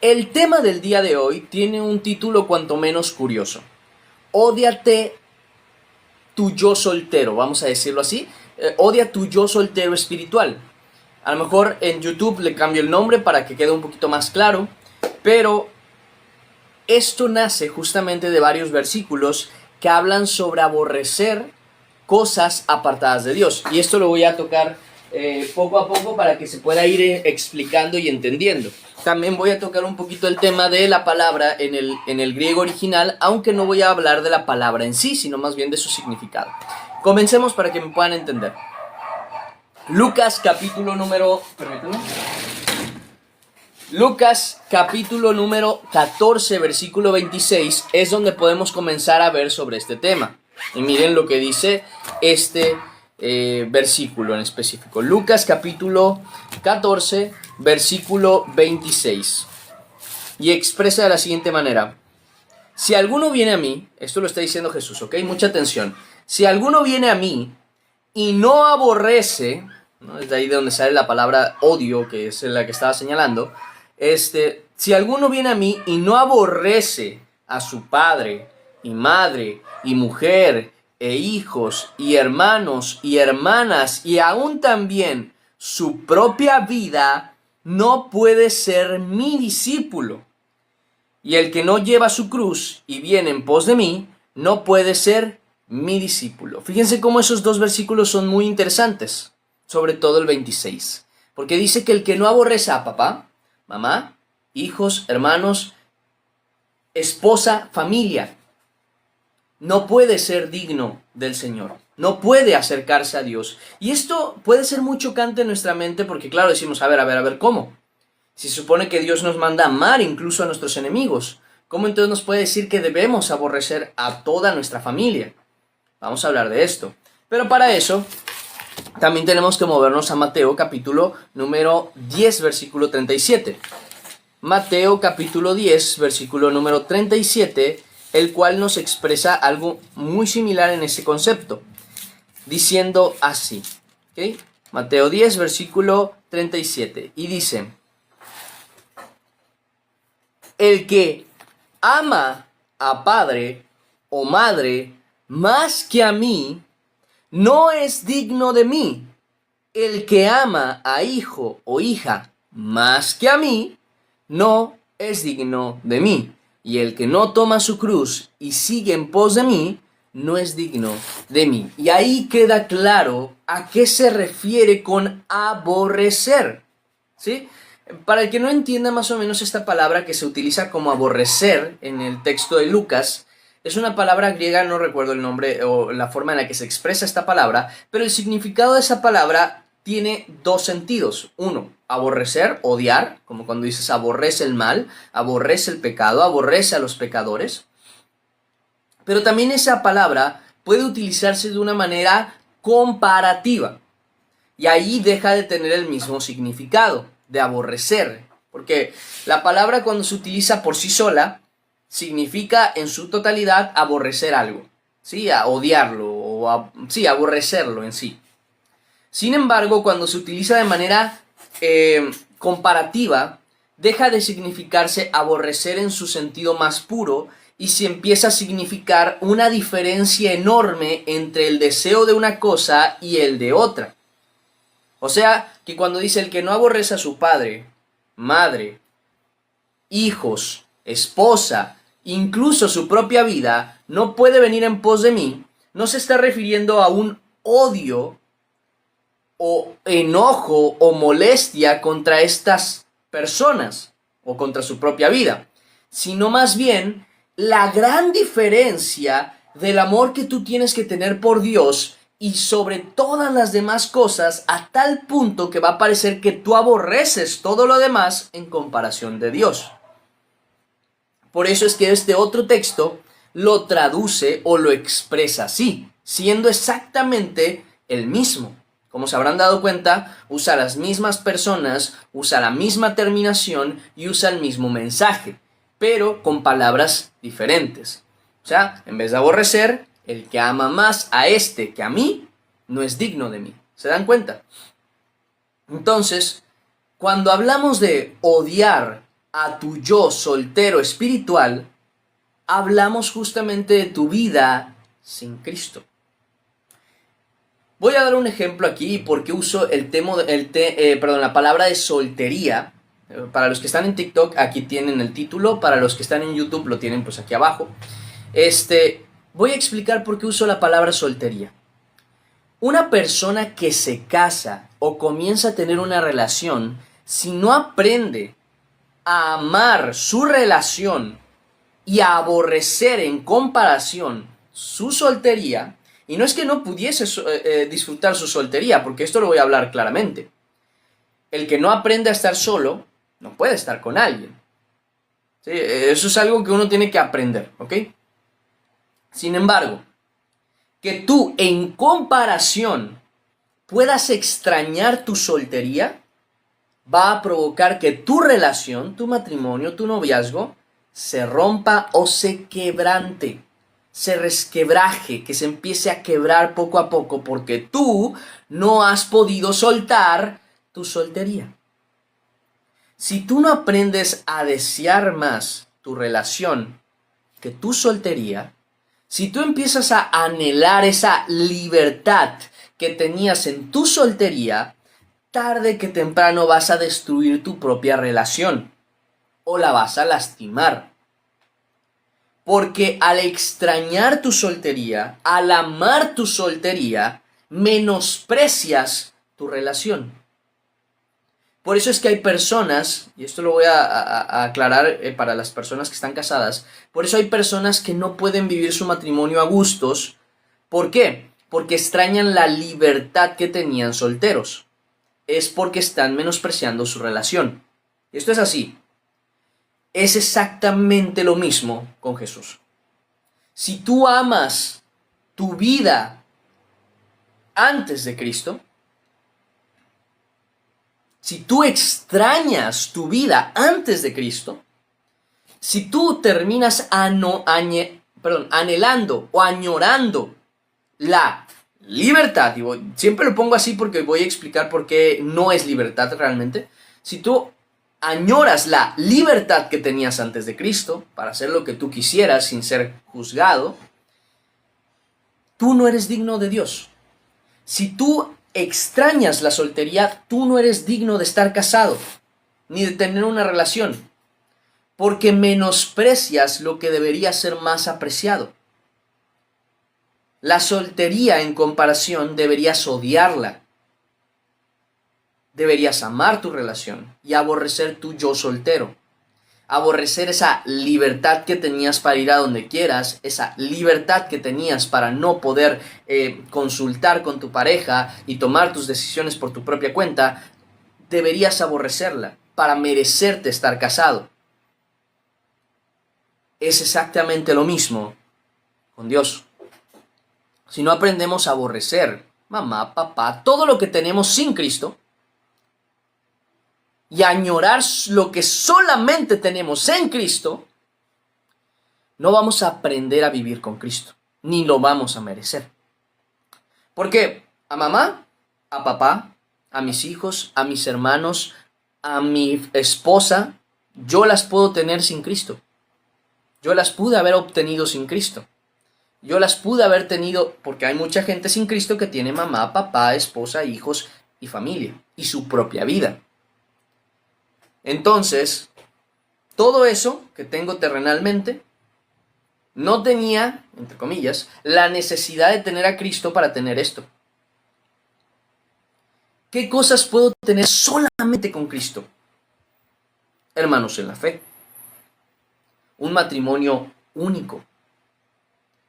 El tema del día de hoy tiene un título cuanto menos curioso. Ódiate tu yo soltero, vamos a decirlo así. Odia tu yo soltero espiritual. A lo mejor en YouTube le cambio el nombre para que quede un poquito más claro, pero esto nace justamente de varios versículos que hablan sobre aborrecer cosas apartadas de Dios. Y esto lo voy a tocar poco a poco para que se pueda ir explicando y entendiendo. También voy a tocar un poquito el tema de la palabra en el griego original, aunque no voy a hablar de la palabra en sí, sino más bien de su significado. Comencemos para que me puedan entender. Lucas capítulo número... Permítanme. Lucas capítulo número 14, versículo 26, es donde podemos comenzar a ver sobre este tema. Y miren lo que dice este versículo en específico. Lucas capítulo 14, versículo 26. Y expresa de la siguiente manera. Si alguno viene a mí, esto lo está diciendo Jesús, ¿ok? Mucha atención. Si alguno viene a mí y no aborrece, ¿no? Es de ahí de donde sale la palabra odio, que es la que estaba señalando. Si alguno viene a mí y no aborrece a su padre y madre y mujer e hijos y hermanos y hermanas y aún también su propia vida, no puede ser mi discípulo. Y el que no lleva su cruz y viene en pos de mí, no puede ser mi discípulo. Fíjense cómo esos dos versículos son muy interesantes, sobre todo el 26, porque dice que el que no aborrece a papá, mamá, hijos, hermanos, esposa, familia, no puede ser digno del Señor, no puede acercarse a Dios. Y esto puede ser muy chocante en nuestra mente porque claro, decimos, a ver, ¿cómo? Si se supone que Dios nos manda amar incluso a nuestros enemigos, ¿cómo entonces nos puede decir que debemos aborrecer a toda nuestra familia? Vamos a hablar de esto. Pero para eso también tenemos que movernos a Mateo capítulo número 10, versículo 37. Mateo capítulo 10, versículo número 37, el cual nos expresa algo muy similar en ese concepto, diciendo así, ¿ok? Mateo 10, versículo 37, y dice, el que ama a padre o madre más que a mí, no es digno de mí. El que ama a hijo o hija más que a mí, no es digno de mí. Y el que no toma su cruz y sigue en pos de mí, no es digno de mí. Y ahí queda claro a qué se refiere con aborrecer, ¿sí? Para el que no entienda más o menos esta palabra que se utiliza como aborrecer en el texto de Lucas, es una palabra griega, no recuerdo el nombre o la forma en la que se expresa esta palabra, pero el significado de esa palabra tiene dos sentidos. Uno, aborrecer, odiar, como cuando dices aborrece el mal, aborrece el pecado, aborrece a los pecadores. Pero también esa palabra puede utilizarse de una manera comparativa. Y ahí deja de tener el mismo significado de aborrecer. Porque la palabra cuando se utiliza por sí sola, significa en su totalidad aborrecer algo, ¿sí? A odiarlo, o sí, aborrecerlo en sí. Sin embargo, cuando se utiliza de manera comparativa, deja de significarse aborrecer en su sentido más puro y se empieza a significar una diferencia enorme entre el deseo de una cosa y el de otra. O sea, que cuando dice el que no aborrece a su padre, madre, hijos, esposa, incluso su propia vida, no puede venir en pos de mí, no se está refiriendo a un odio o enojo o molestia contra estas personas o contra su propia vida, sino más bien la gran diferencia del amor que tú tienes que tener por Dios y sobre todas las demás cosas a tal punto que va a parecer que tú aborreces todo lo demás en comparación de Dios. Por eso es que este otro texto lo traduce o lo expresa así, siendo exactamente el mismo. Como se habrán dado cuenta, usa las mismas personas, usa la misma terminación y usa el mismo mensaje, pero con palabras diferentes. O sea, en vez de aborrecer, el que ama más a este que a mí, no es digno de mí. ¿Se dan cuenta? Entonces, cuando hablamos de odiar a tu yo soltero espiritual, hablamos justamente de tu vida sin Cristo. Voy a dar un ejemplo aquí porque uso la palabra de soltería. Para los que están en TikTok, aquí tienen el título. Para los que están en YouTube, lo tienen pues aquí abajo. Voy a explicar por qué uso la palabra soltería. Una persona que se casa o comienza a tener una relación, si no aprende a amar su relación y a aborrecer en comparación su soltería, y no es que no pudiese disfrutar su soltería, porque esto lo voy a hablar claramente. El que no aprende a estar solo, no puede estar con alguien. ¿Sí? Eso es algo que uno tiene que aprender, ¿ok? Sin embargo, que tú en comparación puedas extrañar tu soltería, va a provocar que tu relación, tu matrimonio, tu noviazgo, se rompa o se quebrante, se resquebraje, que se empiece a quebrar poco a poco porque tú no has podido soltar tu soltería. Si tú no aprendes a desear más tu relación que tu soltería, si tú empiezas a anhelar esa libertad que tenías en tu soltería, tarde que temprano vas a destruir tu propia relación o la vas a lastimar. Porque al extrañar tu soltería, al amar tu soltería, menosprecias tu relación. Por eso es que hay personas, y esto lo voy a aclarar para las personas que están casadas, por eso hay personas que no pueden vivir su matrimonio a gustos. ¿Por qué? Porque extrañan la libertad que tenían solteros. Es porque están menospreciando su relación. Y esto es así. Es exactamente lo mismo con Jesús. Si tú amas tu vida antes de Cristo, si tú extrañas tu vida antes de Cristo, si tú terminas anhelando o añorando la libertad, y siempre lo pongo así porque voy a explicar por qué no es libertad realmente, si tú añoras la libertad que tenías antes de Cristo para hacer lo que tú quisieras sin ser juzgado, tú no eres digno de Dios. Si tú extrañas la soltería, tú no eres digno de estar casado ni de tener una relación, porque menosprecias lo que debería ser más apreciado. La soltería en comparación deberías odiarla. Deberías amar tu relación y aborrecer tu yo soltero. Aborrecer esa libertad que tenías para ir a donde quieras, esa libertad que tenías para no poder consultar con tu pareja y tomar tus decisiones por tu propia cuenta. Deberías aborrecerla para merecerte estar casado. Es exactamente lo mismo con Dios. Si no aprendemos a aborrecer mamá, papá, todo lo que tenemos sin Cristo, y añorar lo que solamente tenemos en Cristo, no vamos a aprender a vivir con Cristo, ni lo vamos a merecer. Porque a mamá, a papá, a mis hijos, a mis hermanos, a mi esposa, yo las puedo tener sin Cristo. Yo las pude haber obtenido sin Cristo. Yo las pude haber tenido porque hay mucha gente sin Cristo que tiene mamá, papá, esposa, hijos y familia y su propia vida. Entonces, todo eso que tengo terrenalmente, no tenía, entre comillas, la necesidad de tener a Cristo para tener esto. ¿Qué cosas puedo tener solamente con Cristo? Hermanos en la fe, un matrimonio único,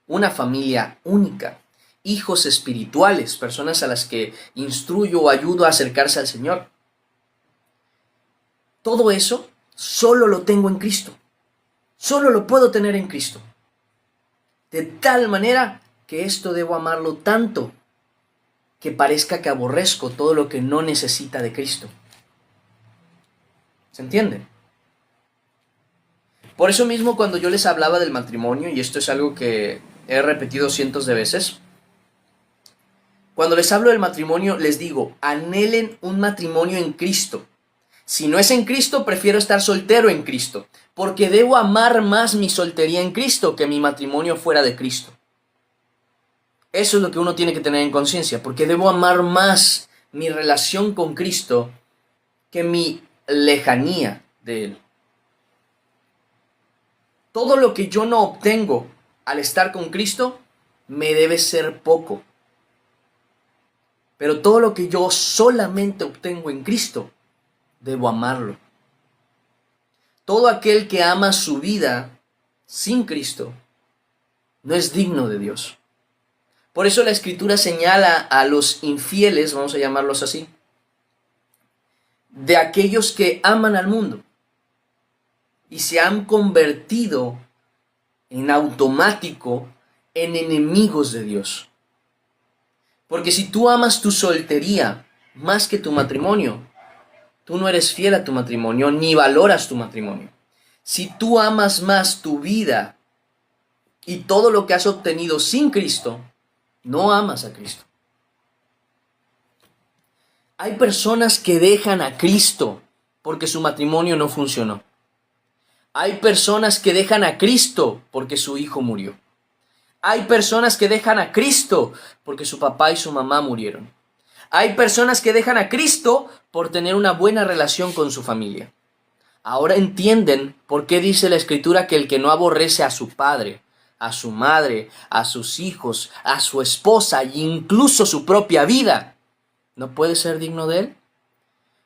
una familia única, hijos espirituales, personas a las que instruyo o ayudo a acercarse al Señor. Todo eso solo lo tengo en Cristo. Solo lo puedo tener en Cristo. De tal manera que esto debo amarlo tanto que parezca que aborrezco todo lo que no necesita de Cristo. ¿Se entiende? Por eso mismo cuando yo les hablaba del matrimonio, y esto es algo que he repetido cientos de veces, cuando les hablo del matrimonio les digo, anhelen un matrimonio en Cristo. Si no es en Cristo, prefiero estar soltero en Cristo, porque debo amar más mi soltería en Cristo que mi matrimonio fuera de Cristo. Eso es lo que uno tiene que tener en conciencia, porque debo amar más mi relación con Cristo que mi lejanía de Él. Todo lo que yo no obtengo al estar con Cristo me debe ser poco. Pero todo lo que yo solamente obtengo en Cristo, debo amarlo. Todo aquel que ama su vida sin Cristo no es digno de Dios. Por eso la Escritura señala a los infieles, vamos a llamarlos así, de aquellos que aman al mundo y se han convertido en automático en enemigos de Dios. Porque si tú amas tu soltería más que tu matrimonio, tú no eres fiel a tu matrimonio ni valoras tu matrimonio. Si tú amas más tu vida y todo lo que has obtenido sin Cristo, no amas a Cristo. Hay personas que dejan a Cristo porque su matrimonio no funcionó. Hay personas que dejan a Cristo porque su hijo murió. Hay personas que dejan a Cristo porque su papá y su mamá murieron. Hay personas que dejan a Cristo por tener una buena relación con su familia. Ahora entienden por qué dice la Escritura que el que no aborrece a su padre, a su madre, a sus hijos, a su esposa e incluso su propia vida, ¿no puede ser digno de Él?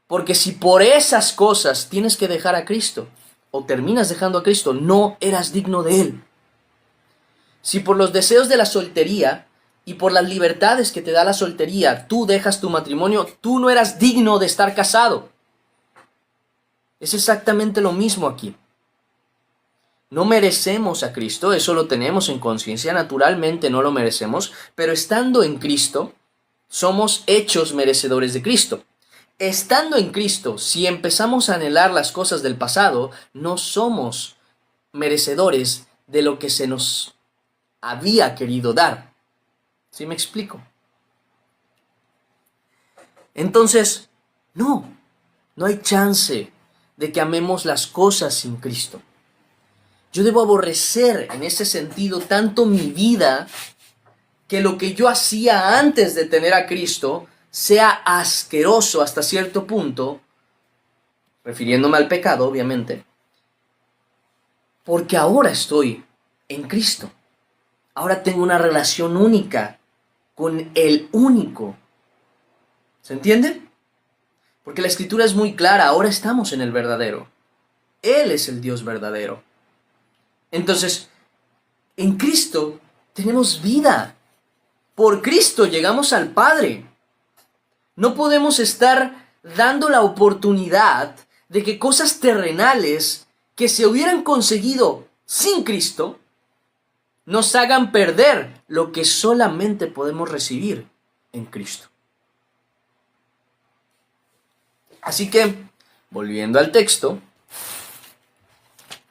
Porque si por esas cosas tienes que dejar a Cristo o terminas dejando a Cristo, no eras digno de Él. Si por los deseos de la soltería y por las libertades que te da la soltería tú dejas tu matrimonio, tú no eras digno de estar casado. Es exactamente lo mismo aquí. No merecemos a Cristo, eso lo tenemos en conciencia, naturalmente no lo merecemos, pero estando en Cristo, somos hechos merecedores de Cristo. Estando en Cristo, si empezamos a anhelar las cosas del pasado, no somos merecedores de lo que se nos había querido dar. ¿Sí me explico? Entonces, no hay chance de que amemos las cosas sin Cristo. Yo debo aborrecer en ese sentido tanto mi vida que lo que yo hacía antes de tener a Cristo sea asqueroso hasta cierto punto, refiriéndome al pecado, obviamente, porque ahora estoy en Cristo. Ahora tengo una relación única con el único. ¿Se entiende? Porque la Escritura es muy clara, ahora estamos en el verdadero. Él es el Dios verdadero. Entonces, en Cristo tenemos vida. Por Cristo llegamos al Padre. No podemos estar dando la oportunidad de que cosas terrenales que se hubieran conseguido sin Cristo nos hagan perder lo que solamente podemos recibir en Cristo. Así que, volviendo al texto,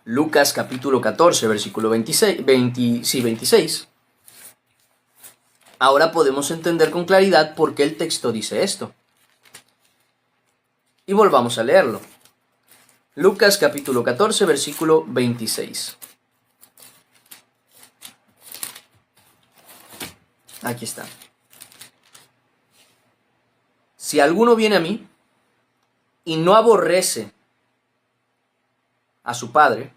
Lucas capítulo 14, versículo 26. Ahora podemos entender con claridad por qué el texto dice esto. Y volvamos a leerlo. Lucas capítulo 14, versículo 26. Aquí está. Si alguno viene a mí y no aborrece a su padre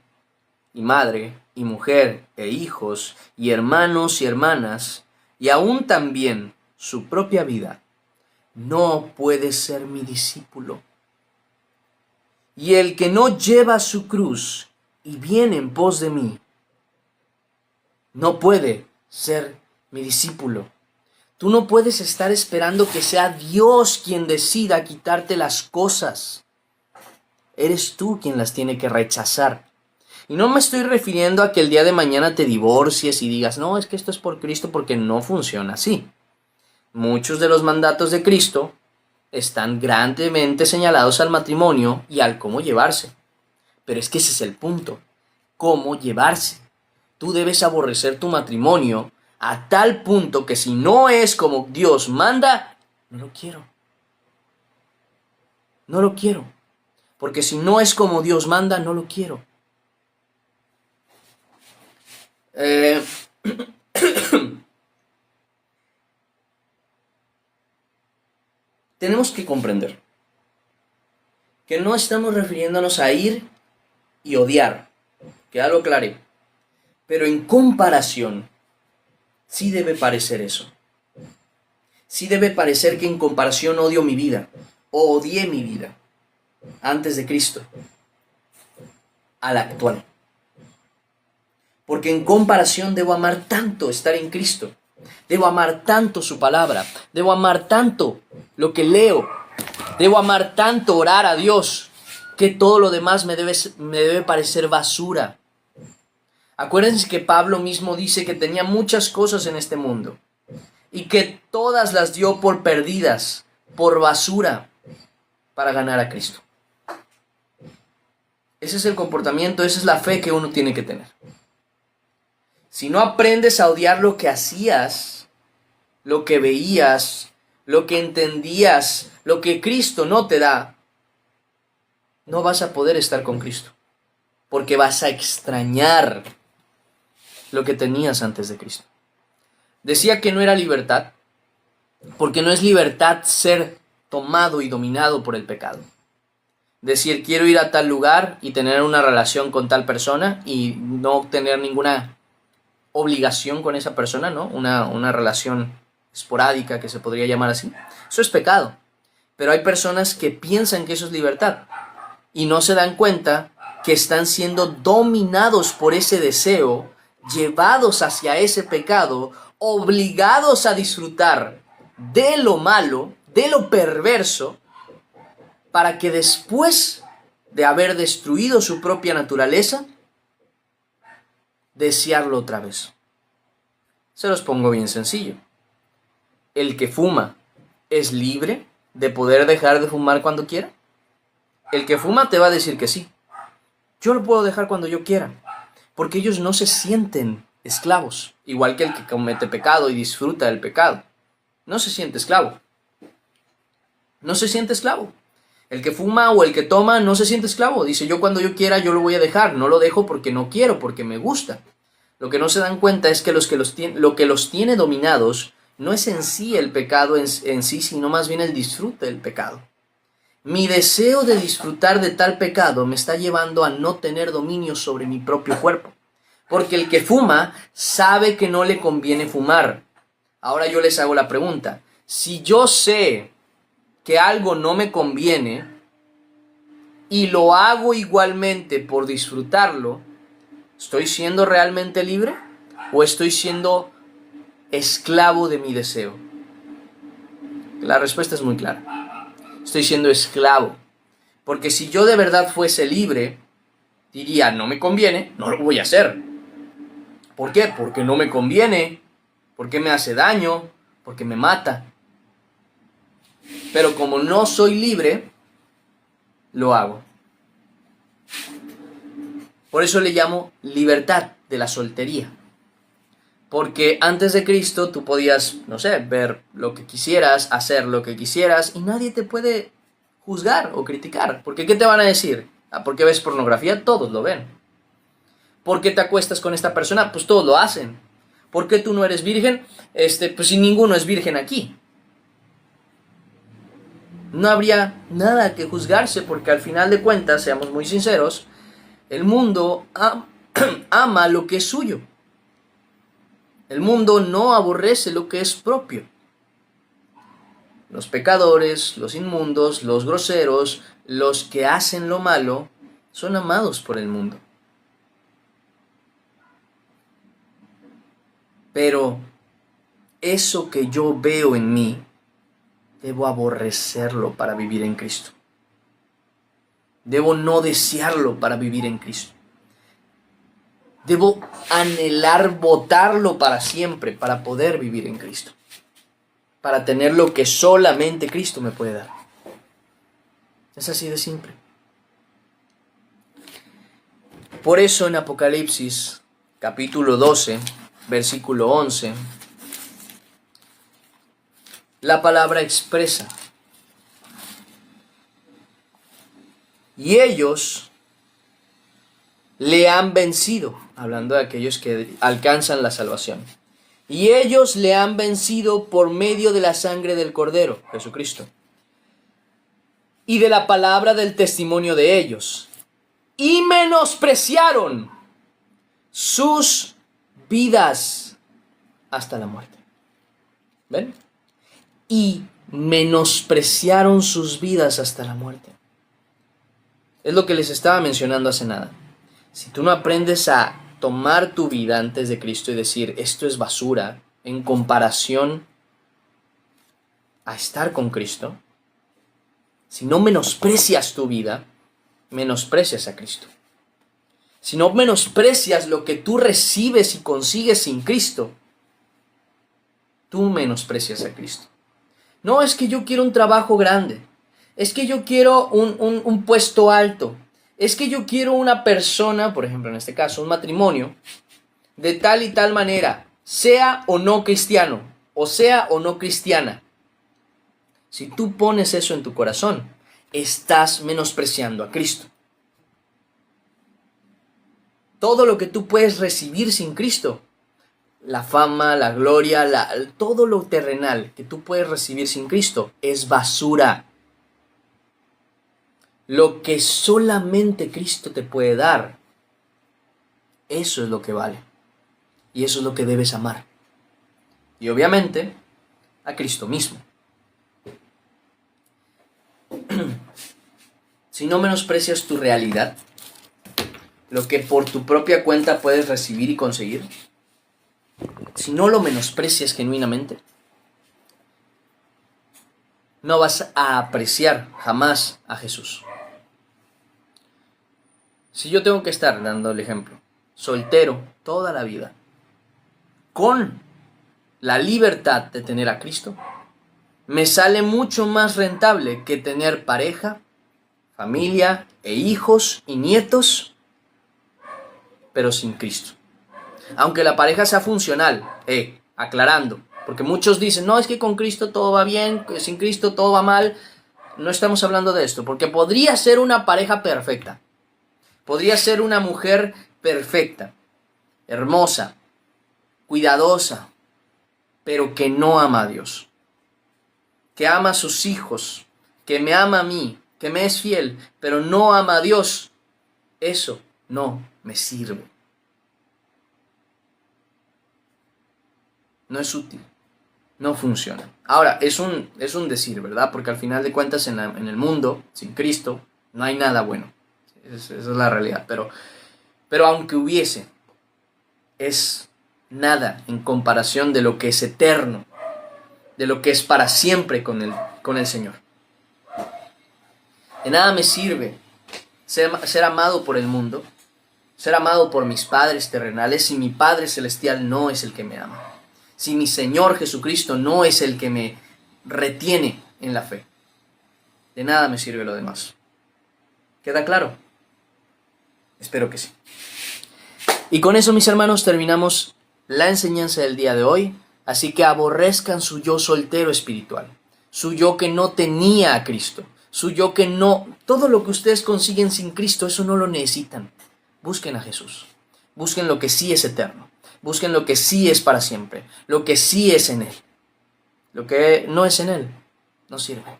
y madre y mujer e hijos y hermanos y hermanas y aún también su propia vida, no puede ser mi discípulo. Y el que no lleva su cruz y viene en pos de mí, no puede ser mi discípulo. Tú no puedes estar esperando que sea Dios quien decida quitarte las cosas. Eres tú quien las tiene que rechazar. Y no me estoy refiriendo a que el día de mañana te divorcies y digas, no, es que esto es por Cristo, porque no funciona así. Muchos de los mandatos de Cristo están grandemente señalados al matrimonio y al cómo llevarse. Pero es que ese es el punto. ¿Cómo llevarse? Tú debes aborrecer tu matrimonio a tal punto que si no es como Dios manda, no lo quiero. No lo quiero. Porque si no es como Dios manda, no lo quiero. Tenemos que comprender que no estamos refiriéndonos a ir y odiar, que ya lo aclaré, pero en comparación, sí debe parecer eso. Sí debe parecer que en comparación odio mi vida, o odié mi vida, antes de Cristo, a la actual. Porque en comparación debo amar tanto estar en Cristo, debo amar tanto su palabra, debo amar tanto lo que leo, debo amar tanto orar a Dios, que todo lo demás me debe parecer basura. Acuérdense que Pablo mismo dice que tenía muchas cosas en este mundo y que todas las dio por perdidas, por basura, para ganar a Cristo. Ese es el comportamiento, esa es la fe que uno tiene que tener. Si no aprendes a odiar lo que hacías, lo que veías, lo que entendías, lo que Cristo no te da, no vas a poder estar con Cristo, porque vas a extrañar lo que tenías antes de Cristo. Decía que no era libertad, porque no es libertad ser tomado y dominado por el pecado. Decir, quiero ir a tal lugar y tener una relación con tal persona y no tener ninguna obligación con esa persona, ¿no? Una relación esporádica, que se podría llamar así. Eso es pecado. Pero hay personas que piensan que eso es libertad y no se dan cuenta que están siendo dominados por ese deseo, llevados hacia ese pecado, obligados a disfrutar de lo malo, de lo perverso, para que después de haber destruido su propia naturaleza, desearlo otra vez. Se los pongo bien sencillo. El que fuma es libre de poder dejar de fumar cuando quiera. El que fuma te va a decir que sí. Yo lo puedo dejar cuando yo quiera, porque ellos no se sienten esclavos, igual que el que comete pecado y disfruta del pecado. No se siente esclavo. No se siente esclavo. El que fuma o el que toma no se siente esclavo. Dice, yo cuando yo quiera yo lo voy a dejar. No lo dejo porque no quiero, porque me gusta. Lo que no se dan cuenta es que lo que los tiene dominados no es en sí el pecado en sí, sino más bien el disfrute del pecado. Mi deseo de disfrutar de tal pecado me está llevando a no tener dominio sobre mi propio cuerpo. Porque el que fuma sabe que no le conviene fumar. Ahora yo les hago la pregunta. Si yo sé que algo no me conviene y lo hago igualmente por disfrutarlo, ¿estoy siendo realmente libre o estoy siendo esclavo de mi deseo? La respuesta es muy clara. Estoy siendo esclavo. Porque si yo de verdad fuese libre, diría, no me conviene, no lo voy a hacer. ¿Por qué? Porque no me conviene, porque me hace daño, porque me mata. Pero como no soy libre, lo hago. Por eso le llamo libertad de la soltería. Porque antes de Cristo tú podías, no sé, ver lo que quisieras, hacer lo que quisieras y nadie te puede juzgar o criticar. Porque ¿qué te van a decir? ¿Por qué ves pornografía? Todos lo ven. ¿Por qué te acuestas con esta persona? Pues todos lo hacen. ¿Por qué tú no eres virgen? Pues si ninguno es virgen aquí. No habría nada que juzgarse porque al final de cuentas, seamos muy sinceros, el mundo ama lo que es suyo. El mundo no aborrece lo que es propio. Los pecadores, los inmundos, los groseros, los que hacen lo malo, son amados por el mundo. Pero eso que yo veo en mí, debo aborrecerlo para vivir en Cristo. Debo no desearlo para vivir en Cristo. Debo anhelar botarlo para siempre para poder vivir en Cristo. Para tener lo que solamente Cristo me puede dar. Es así de simple. Por eso en Apocalipsis, capítulo 12, versículo 11, la palabra expresa Y ellos le han vencido, hablando de aquellos que alcanzan la salvación. Y ellos le han vencido por medio de la sangre del Cordero, Jesucristo, y de la palabra del testimonio de ellos. Y menospreciaron sus vidas hasta la muerte. ¿Ven? Y menospreciaron sus vidas hasta la muerte. Es lo que les estaba mencionando hace nada. Si tú no aprendes a tomar tu vida antes de Cristo y decir, esto es basura, en comparación a estar con Cristo, si no menosprecias tu vida, menosprecias a Cristo. Si no menosprecias lo que tú recibes y consigues sin Cristo, tú menosprecias a Cristo. No, es que yo quiero un trabajo grande. Es que yo quiero un puesto alto. Es que yo quiero una persona, por ejemplo, en este caso, un matrimonio, de tal y tal manera, sea o no cristiano, o sea o no cristiana. Si tú pones eso en tu corazón, estás menospreciando a Cristo. Todo lo que tú puedes recibir sin Cristo, la fama, la gloria, todo lo terrenal que tú puedes recibir sin Cristo, es basura. Lo que solamente Cristo te puede dar, eso es lo que vale. Y eso es lo que debes amar. Y obviamente, a Cristo mismo. Si no menosprecias tu realidad, lo que por tu propia cuenta puedes recibir y conseguir, si no lo menosprecias genuinamente, no vas a apreciar jamás a Jesús. Si yo tengo que estar, dando el ejemplo, soltero toda la vida, con la libertad de tener a Cristo, me sale mucho más rentable que tener pareja, familia e hijos y nietos, pero sin Cristo. Aunque la pareja sea funcional, aclarando, porque muchos dicen, no, es que con Cristo todo va bien, sin Cristo todo va mal. No estamos hablando de esto, porque podría ser una pareja perfecta, podría ser una mujer perfecta, hermosa, cuidadosa, pero que no ama a Dios, que ama a sus hijos, que me ama a mí, que me es fiel, pero no ama a Dios. Eso no me sirve. No es útil. No funciona. Ahora, es un decir, ¿verdad? Porque al final de cuentas en el mundo, sin Cristo, no hay nada bueno. Esa es la realidad. Pero aunque hubiese, es nada en comparación de lo que es eterno, de lo que es para siempre con el Señor. De nada me sirve ser amado por el mundo, ser amado por mis padres terrenales, si mi Padre Celestial no es el que me ama. Si mi Señor Jesucristo no es el que me retiene en la fe. De nada me sirve lo demás. ¿Queda claro? Espero que sí. Y con eso, mis hermanos, terminamos la enseñanza del día de hoy. Así que aborrezcan su yo soltero espiritual, su yo que no tenía a Cristo, su yo que no... Todo lo que ustedes consiguen sin Cristo, eso no lo necesitan. Busquen a Jesús. Busquen lo que sí es eterno. Busquen lo que sí es para siempre, lo que sí es en Él. Lo que no es en Él, no sirve.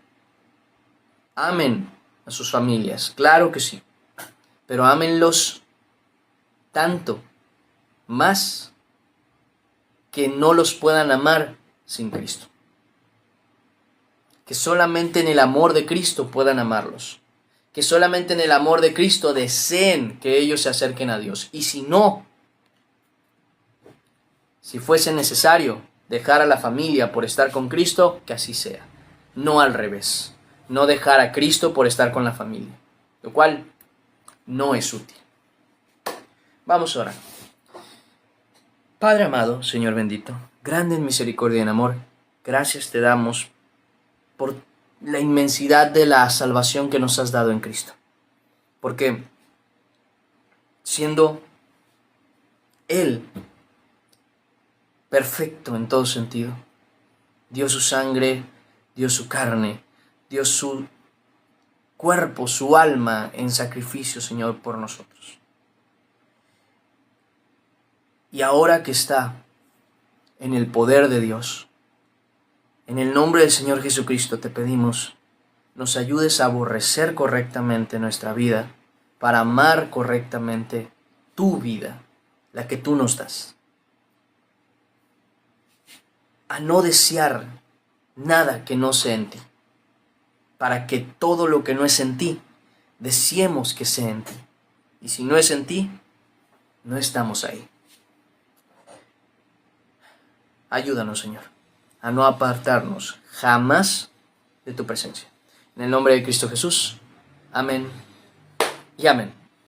Amen a sus familias, claro que sí, pero ámenlos tanto, más, que no los puedan amar sin Cristo. Que solamente en el amor de Cristo puedan amarlos. Que solamente en el amor de Cristo deseen que ellos se acerquen a Dios. Y si no, si fuese necesario dejar a la familia por estar con Cristo, que así sea. No al revés. No dejar a Cristo por estar con la familia. Lo cual no es útil. Vamos a orar. Padre amado, Señor bendito, grande en misericordia y en amor, gracias te damos por la inmensidad de la salvación que nos has dado en Cristo. Porque siendo Él perfecto en todo sentido, dio su sangre, dio su carne, dio su cuerpo, su alma en sacrificio, Señor, por nosotros. Y ahora que está en el poder de Dios, en el nombre del Señor Jesucristo te pedimos, nos ayudes a aborrecer correctamente nuestra vida para amar correctamente tu vida, la que tú nos das. A no desear nada que no sea en ti, para que todo lo que no es en ti, deseemos que sea en ti. Y si no es en ti, no estamos ahí. Ayúdanos, Señor, a no apartarnos jamás de tu presencia. En el nombre de Cristo Jesús. Amén y amén.